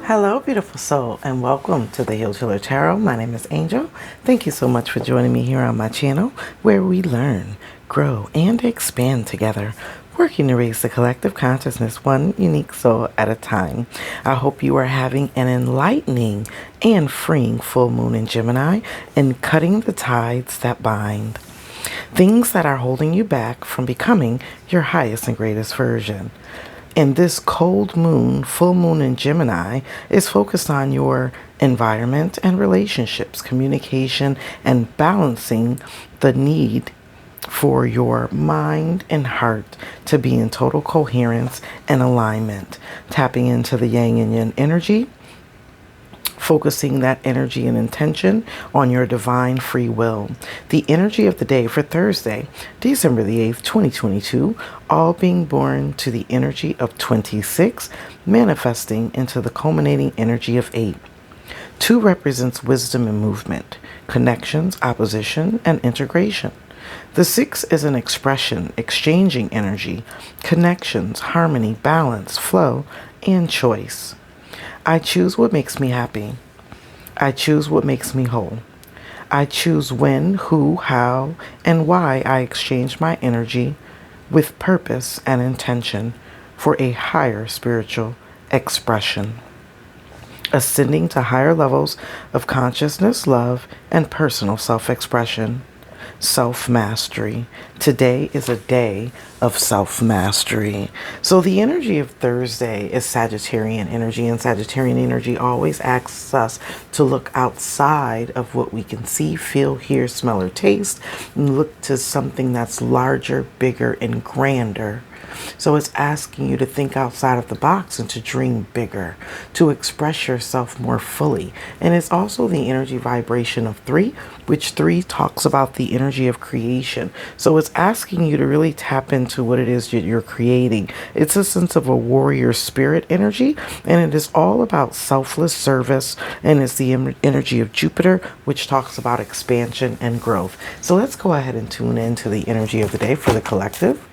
Hello, beautiful soul, and welcome to the Heal Healer Tarot. My name is Angel. Thank you so much for joining me here on my channel, where we learn, grow, and expand together, working to raise the collective consciousness one unique soul at a time. I hope you are having an enlightening and freeing full moon in Gemini and cutting the tides that bind. Things that are holding you back from becoming your highest and greatest version. And this cold moon, full moon in Gemini, is focused on your environment and relationships, communication, and balancing the need for your mind and heart to be in total coherence and alignment, tapping into the yang and yin energy, focusing that energy and intention on your divine free will. The energy of the day for Thursday, December the 8th, 2022, all being born to the energy of 26, manifesting into the culminating energy of 8. 2 represents wisdom and movement, connections, opposition, and integration. The 6 is an expression, exchanging energy, connections, harmony, balance, flow, and choice. I choose what makes me happy. I choose what makes me whole. I choose when, who, how, and why I exchange my energy with purpose and intention for a higher spiritual expression. Ascending to higher levels of consciousness, love, and personal self-expression. Self-mastery. Today is a day of self-mastery. So the energy of Thursday is Sagittarian energy, and Sagittarian energy always asks us to look outside of what we can see, feel, hear, smell, or taste, and look to something that's larger, bigger, and grander. So it's asking you to think outside of the box and to dream bigger, to express yourself more fully. And it's also the energy vibration of 3, which 3 talks about the energy of creation. So it's asking you to really tap into what it is that you're creating. It's a sense of a warrior spirit energy, and it is all about selfless service, and it's the energy of Jupiter, which talks about expansion and growth. So let's go ahead and tune into the energy of the day for the collective.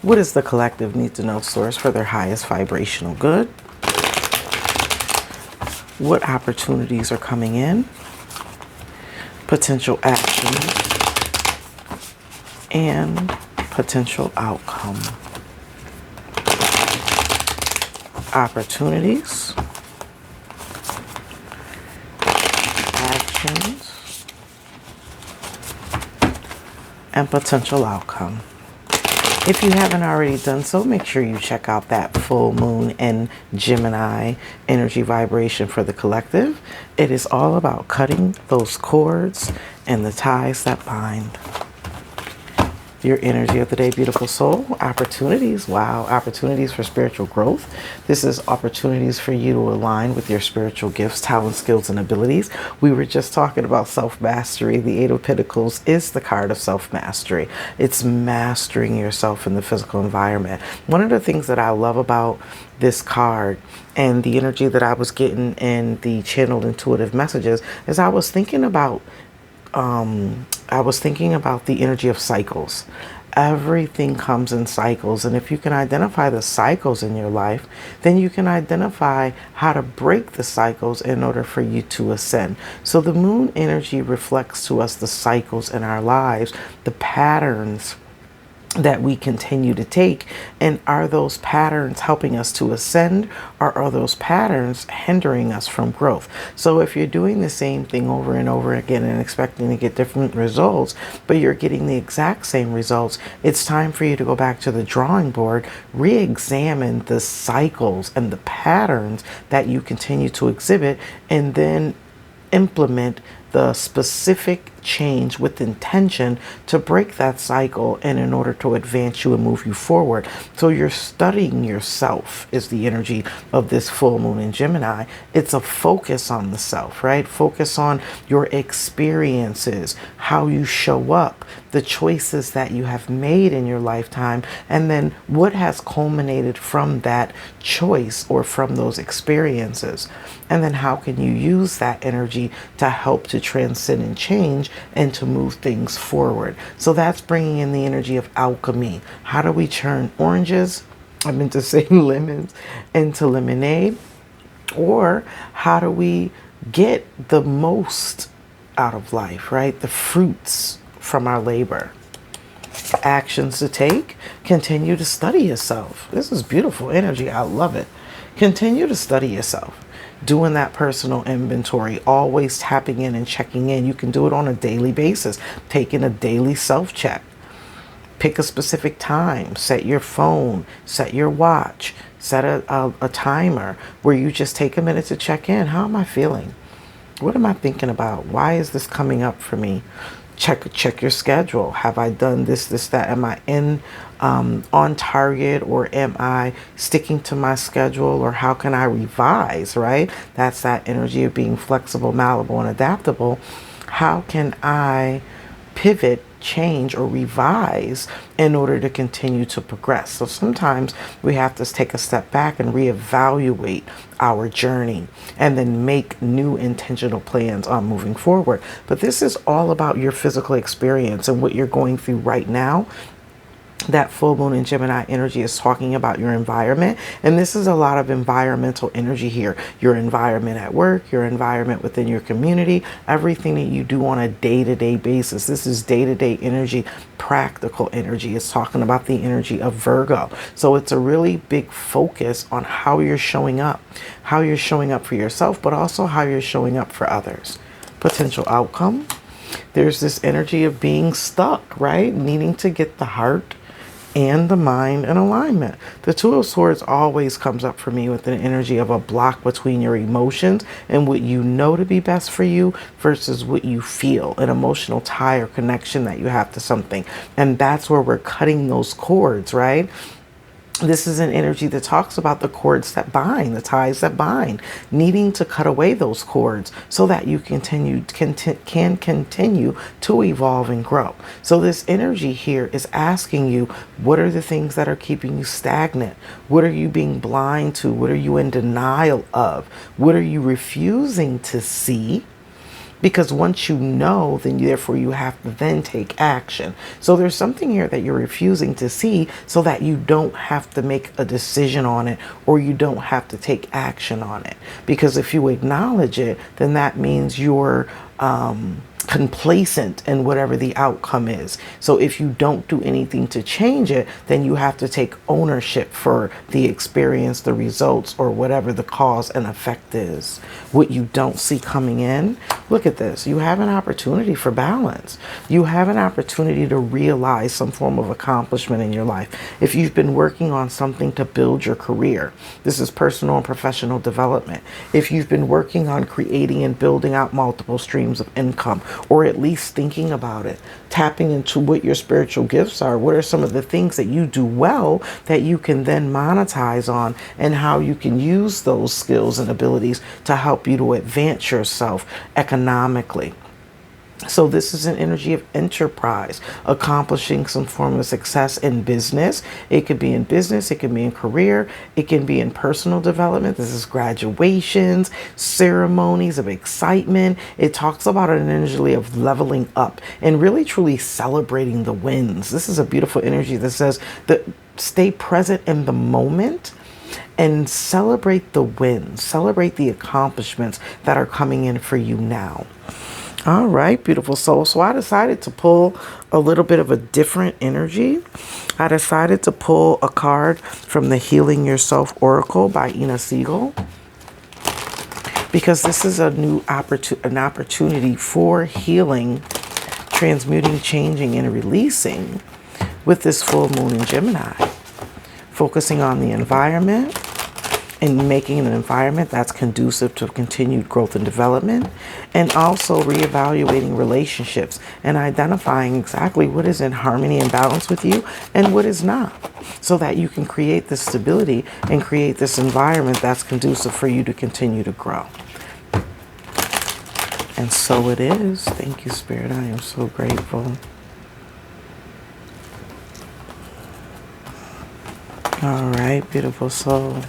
What does the collective need to know, source, for their highest vibrational good? What opportunities are coming in? Potential actions and potential outcome. Opportunities, actions, and potential outcome. If you haven't already done so, make sure you check out that full moon in Gemini energy vibration for the collective. It is all about cutting those cords and the ties that bind. Your energy of the day, beautiful soul. Opportunities. Wow. Opportunities for spiritual growth. This is opportunities for you to align with your spiritual gifts, talents, skills, and abilities. We were just talking about self-mastery. The 8 of Pentacles is the card of self-mastery. It's mastering yourself in the physical environment. One of the things that I love about this card and the energy that I was getting in the channeled intuitive messages is I was thinking about the energy of cycles. Everything comes in cycles, and if you can identify the cycles in your life, then you can identify how to break the cycles in order for you to ascend. So the moon energy reflects to us the cycles in our lives, the patterns that we continue to take, and are those patterns helping us to ascend, or are those patterns hindering us from growth? So if you're doing the same thing over and over again and expecting to get different results, but you're getting the exact same results, it's time for you to go back to the drawing board, re-examine the cycles and the patterns that you continue to exhibit, and then implement the specific change with intention to break that cycle and in order to advance you and move you forward. So you're studying yourself is the energy of this full moon in Gemini. It's a focus on the self, right? Focus on your experiences, how you show up, the choices that you have made in your lifetime, and then what has culminated from that choice or from those experiences. And then how can you use that energy to help to transcend and change and to move things forward. So that's bringing in the energy of alchemy. How do we turn oranges, I meant to say lemons, into lemonade? Or how do we get the most out of life, right? The fruits from our labor. Actions to take. Continue to study yourself. This is beautiful energy. I love it. Continue to study yourself. Doing that personal inventory, always tapping in and checking in. You can do it on a daily basis, taking a daily self-check. Pick a specific time, set your phone, set your watch, set a timer where you just take a minute to check in. How am I feeling? What am I thinking about? Why is this coming up for me? Check your schedule. Have I done this, that? Am I on target, or am I sticking to my schedule, or how can I revise, right? That's that energy of being flexible, malleable, and adaptable. How can I pivot, change, or revise in order to continue to progress? So sometimes we have to take a step back and reevaluate our journey and then make new intentional plans on moving forward. But this is all about your physical experience and what you're going through right now. That full moon in Gemini energy is talking about your environment. And this is a lot of environmental energy here. Your environment at work, your environment within your community, everything that you do on a day-to-day basis. This is day-to-day energy, practical energy. It's talking about the energy of Virgo. So it's a really big focus on how you're showing up for yourself, but also how you're showing up for others. Potential outcome. There's this energy of being stuck, right? Needing to get the heart and the mind in alignment. The Two of Swords always comes up for me with an energy of a block between your emotions and what you know to be best for you versus what you feel, an emotional tie or connection that you have to something. And that's where we're cutting those cords, right? This is an energy that talks about the cords that bind, the ties that bind, needing to cut away those cords so that you can continue to evolve and grow. So this energy here is asking you, what are the things that are keeping you stagnant? What are you being blind to? What are you in denial of? What are you refusing to see? Because once you know, then therefore you have to then take action. So there's something here that you're refusing to see so that you don't have to make a decision on it, or you don't have to take action on it. Because if you acknowledge it, then that means you're complacent in whatever the outcome is. So if you don't do anything to change it, then you have to take ownership for the experience, the results, or whatever the cause and effect is. What you don't see coming in, look at this. You have an opportunity for balance. You have an opportunity to realize some form of accomplishment in your life. If you've been working on something to build your career, this is personal and professional development. If you've been working on creating and building out multiple streams of income, or at least thinking about it, tapping into what your spiritual gifts are. What are some of the things that you do well that you can then monetize on, and how you can use those skills and abilities to help you to advance yourself economically. So this is an energy of enterprise, accomplishing some form of success in business. It could be in business, it can be in career, it can be in personal development. This is graduations, ceremonies of excitement. It talks about an energy of leveling up and really truly celebrating the wins. This is a beautiful energy that says that stay present in the moment and celebrate the wins, celebrate the accomplishments that are coming in for you now. All right, beautiful soul. So I decided to pull a little bit of a different energy. I decided to pull a card from the Healing Yourself Oracle by Ina Siegel, because this is a new opportunity for healing, transmuting, changing, and releasing with this full moon in Gemini, focusing on the environment and making an environment that's conducive to continued growth and development, and also reevaluating relationships and identifying exactly what is in harmony and balance with you and what is not, so that you can create this stability and create this environment that's conducive for you to continue to grow. And so it is. Thank you, Spirit. I am so grateful. All right, beautiful soul.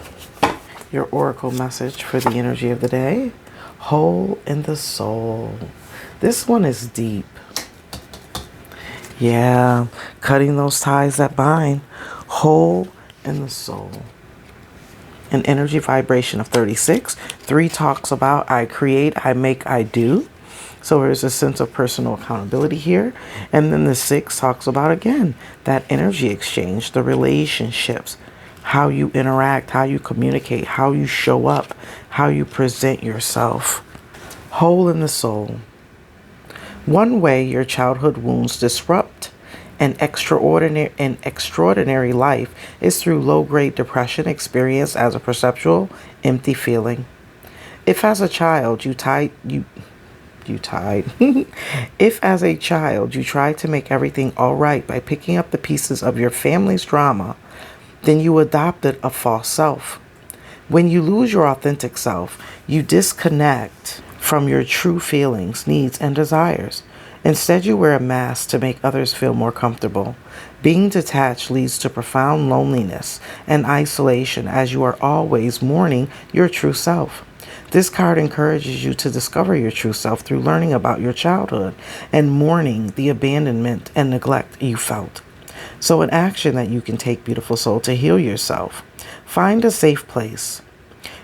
Your oracle message for the energy of the day. Hole in the soul. This one is deep. Yeah, cutting those ties that bind. Hole in the soul. An energy vibration of 36. 3 talks about I create, I make, I do. So there's a sense of personal accountability here. And then the 6 talks about, again, that energy exchange, the relationships, how you interact, how you communicate, how you show up, how you present yourself. Hole in the soul. One way your childhood wounds disrupt an extraordinary life is through low-grade depression experienced as a perceptual, empty feeling. If as a child you tied if as a child you tried to make everything all right by picking up the pieces of your family's drama, then you adopted a false self. When you lose your authentic self, you disconnect from your true feelings, needs, and desires. Instead, you wear a mask to make others feel more comfortable. Being detached leads to profound loneliness and isolation as you are always mourning your true self. This card encourages you to discover your true self through learning about your childhood and mourning the abandonment and neglect you felt. So an action that you can take, beautiful soul, to heal yourself. Find a safe place.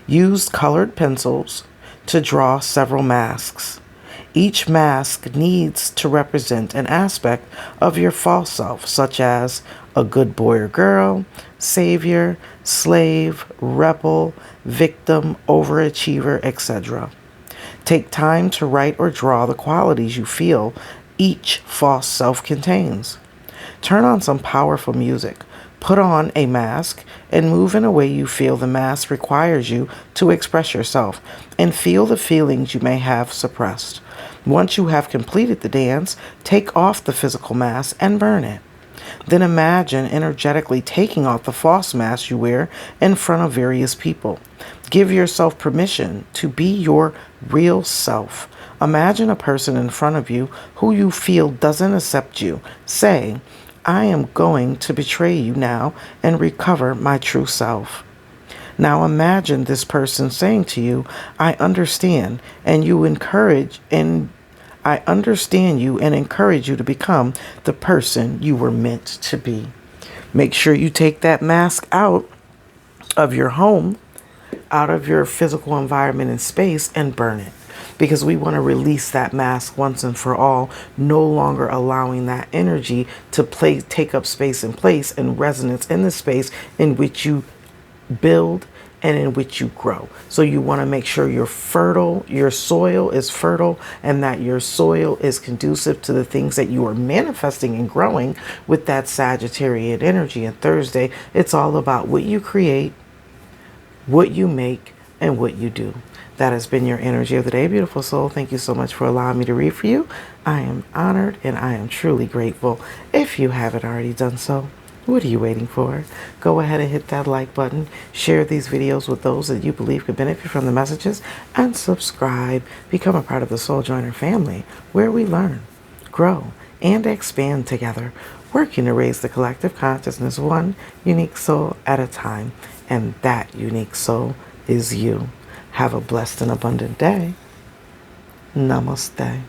Use colored pencils to draw several masks. Each mask needs to represent an aspect of your false self, such as a good boy or girl, savior, slave, rebel, victim, overachiever, etc. Take time to write or draw the qualities you feel each false self contains. Turn on some powerful music. Put on a mask and move in a way you feel the mask requires you to express yourself, and feel the feelings you may have suppressed. Once you have completed the dance, take off the physical mask and burn it. Then imagine energetically taking off the false mask you wear in front of various people. Give yourself permission to be your real self. Imagine a person in front of you who you feel doesn't accept you. Say, I am going to betray you now and recover my true self. Now imagine this person saying to you, I understand, and you encourage and I understand you and encourage you to become the person you were meant to be. Make sure you take that mask out of your home, out of your physical environment and space, and burn it. Because we want to release that mask once and for all, no longer allowing that energy to take up space and place and resonance in the space in which you build and in which you grow. So you want to make sure you're fertile, your soil is fertile, and that your soil is conducive to the things that you are manifesting and growing with that Sagittarian energy. And Thursday, it's all about what you create, what you make, and what you do. That has been your energy of the day, beautiful soul. Thank you so much for allowing me to read for you. I am honored and I am truly grateful. If you haven't already done so, what are you waiting for? Go ahead and hit that like button. Share these videos with those that you believe could benefit from the messages. And subscribe. Become a part of the Soul Joiner family, where we learn, grow, and expand together, working to raise the collective consciousness one unique soul at a time. And that unique soul is you. Have a blessed and abundant day. Namaste.